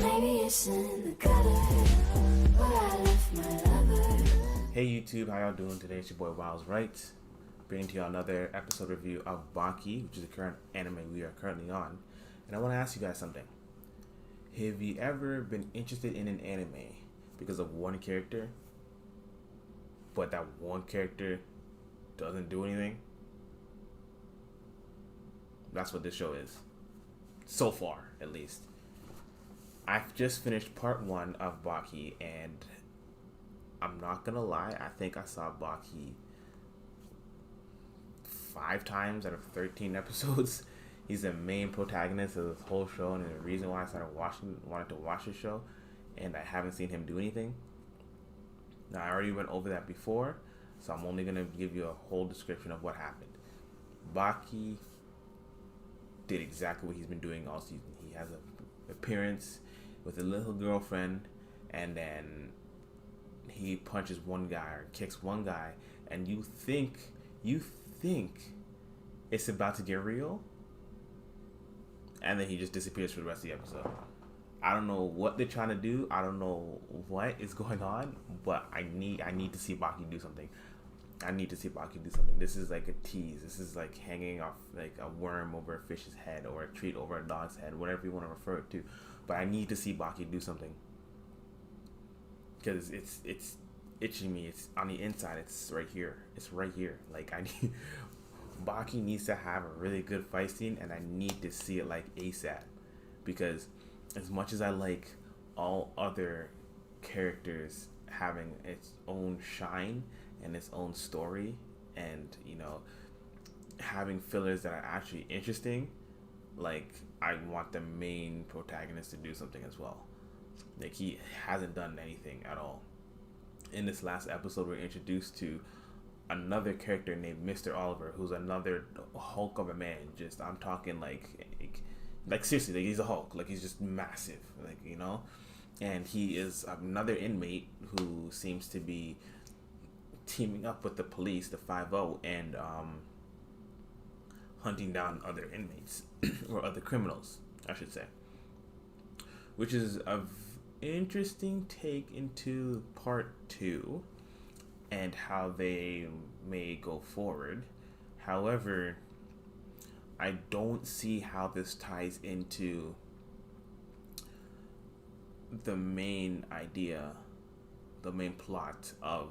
Maybe it's in the gutter where I left my lover. Hey YouTube, how y'all doing today? It's your boy Wiles Right, bringing to you another episode review of Bucky, which is the current anime we are currently on. And I want to ask you guys something. Have you ever been interested in an anime because of one character, but that one character doesn't do anything? That's what this show is. So far, at least. I've just finished part 1 of Bucky, and I'm not gonna lie, I think I saw Bucky 5 times out of 13 episodes. He's the main protagonist of this whole show, and the reason why I wanted to watch the show, and I haven't seen him do anything. Now, I already went over that before, so I'm only gonna give you a whole description of what happened. Bucky did exactly what he's been doing all season. He has an appearance with a little girlfriend, and then he punches one guy or kicks one guy, and you think it's about to get real, and then he just disappears for the rest of the episode. I don't know what they're trying to do. I don't know what is going on, but I need to see Bucky do something. I need to see Bucky do something. This is like a tease. This is like hanging off like a worm over a fish's head, or a treat over a dog's head, whatever you want to refer it to. But I need to see Bucky do something, because it's itching me. It's on the inside. It's right here. It's right here. Like, I need Bucky needs to have a really good fight scene, and I need to see it like ASAP. Because as much as I like all other characters having its own shine and its own story, and having fillers that are actually interesting, like, I want the main protagonist to do something as well. Like, he hasn't done anything at all. In this last episode, we're introduced to another character named Mr. Oliver, who's another Hulk of a man. Just, I'm talking like seriously, like, he's a Hulk. Like, he's just massive, and he is another inmate who seems to be teaming up with the police, the 5-0, and hunting down other inmates or other criminals, I should say, which is a interesting take into part 2 and how they may go forward. However, I don't see how this ties into the main idea, the main plot of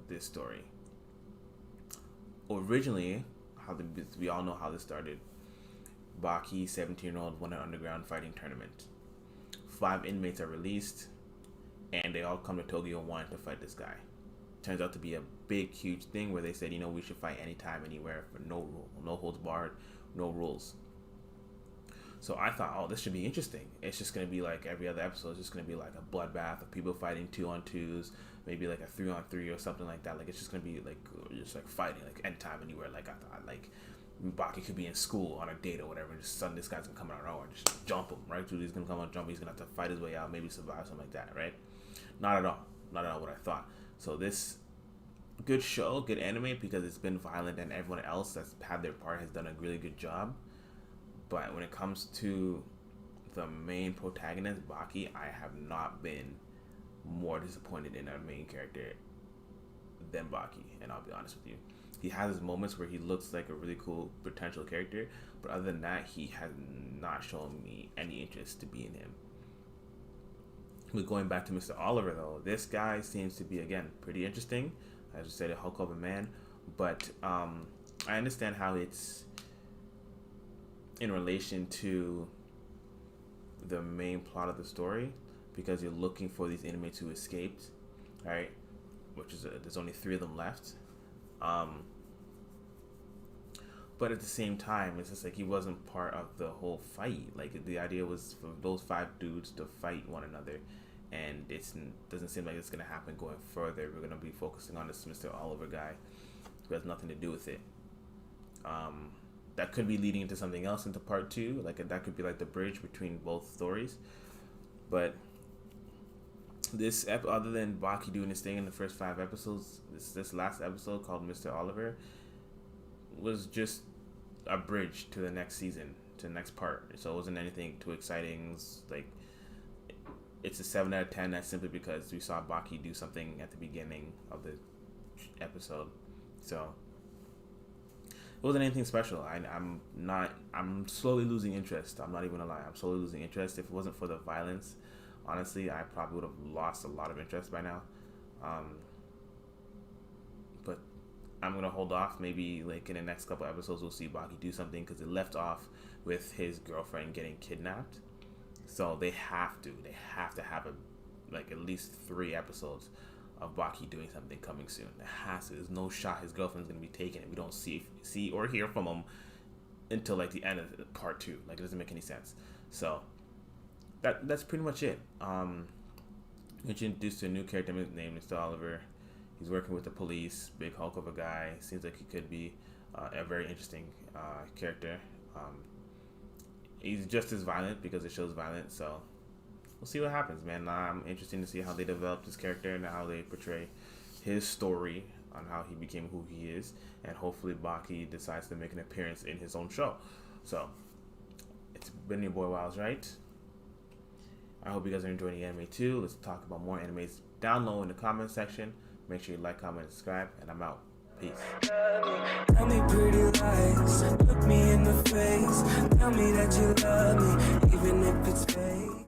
this story. Originally, we all know how this started. Bucky, 17-year-old, won an underground fighting tournament. 5 inmates are released, and they all come to Tokyo wanting to fight this guy. Turns out to be a big, huge thing where they said, we should fight anytime, anywhere, for no rule, no holds barred, no rules. So I thought, this should be interesting. It's just going to be like every other episode. It's just going to be like a bloodbath of people fighting 2-on-2s, maybe like a 3-on-3 or something like that. Like, it's just going to be like, just like fighting, like anytime, anywhere. Like, I thought, like, Bucky could be in school on a date or whatever, and just suddenly this guy's gonna come out of nowhere and just jump him, right? Julie's gonna come out and jump him. He's gonna have to fight his way out, maybe survive, something like that, right? Not at all what I thought. So this good show, good anime, because it's been violent, and everyone else that's had their part has done a really good job. But when it comes to the main protagonist, Bucky, I have not been more disappointed in a main character than Bucky, and I'll be honest with you. He has his moments where he looks like a really cool potential character, but other than that, he has not shown me any interest to be in him. But going back to Mr. Oliver, though, this guy seems to be, again, pretty interesting. As I said, a Hulk of a man, but I understand how it's in relation to the main plot of the story, because you're looking for these inmates who escaped, right? Which is there's only 3 of them left. But at the same time, it's just like he wasn't part of the whole fight. Like, the idea was for those 5 dudes to fight one another, and it doesn't seem like it's going to happen going further. We're going to be focusing on this Mr. Oliver guy who has nothing to do with it. That could be leading into something else into part 2. Like, that could be like the bridge between both stories. But this other than Bucky doing his thing in the first 5 episodes, this last episode called Mr. Oliver was just a bridge to the next season. to the next part. So it wasn't anything too exciting. Like, it's a 7 out of 10. That's simply because we saw Bucky do something at the beginning of the episode. So it wasn't anything special. I'm slowly losing interest. I'm not even gonna lie. I'm slowly losing interest. If it wasn't for the violence, honestly, I probably would have lost a lot of interest by now. But I'm gonna hold off. Maybe like in the next couple episodes, we'll see Bucky do something, because it left off with his girlfriend getting kidnapped. So they have to have at least 3 episodes of Bucky doing something coming soon. It has to. There's no shot his girlfriend's gonna be taken, and we don't see or hear from him until like the end of part 2. Like, it doesn't make any sense. So that's pretty much it. Introduced to a new character named Mr. Oliver. He's working with the police. Big hulk of a guy. Seems like he could be a very interesting character. He's just as violent because it shows violence. So we'll see what happens, man. I'm interested to see how they develop this character and how they portray his story on how he became who he is, and hopefully Bucky decides to make an appearance in his own show. So it's been your boy Wiles, right? I hope you guys are enjoying the anime too. Let's talk about more animes down low in the comment section. Make sure you like, comment, and subscribe, and I'm out. Peace. Tell me pretty lies, look me in the face, tell me that you love me, even if it's fake.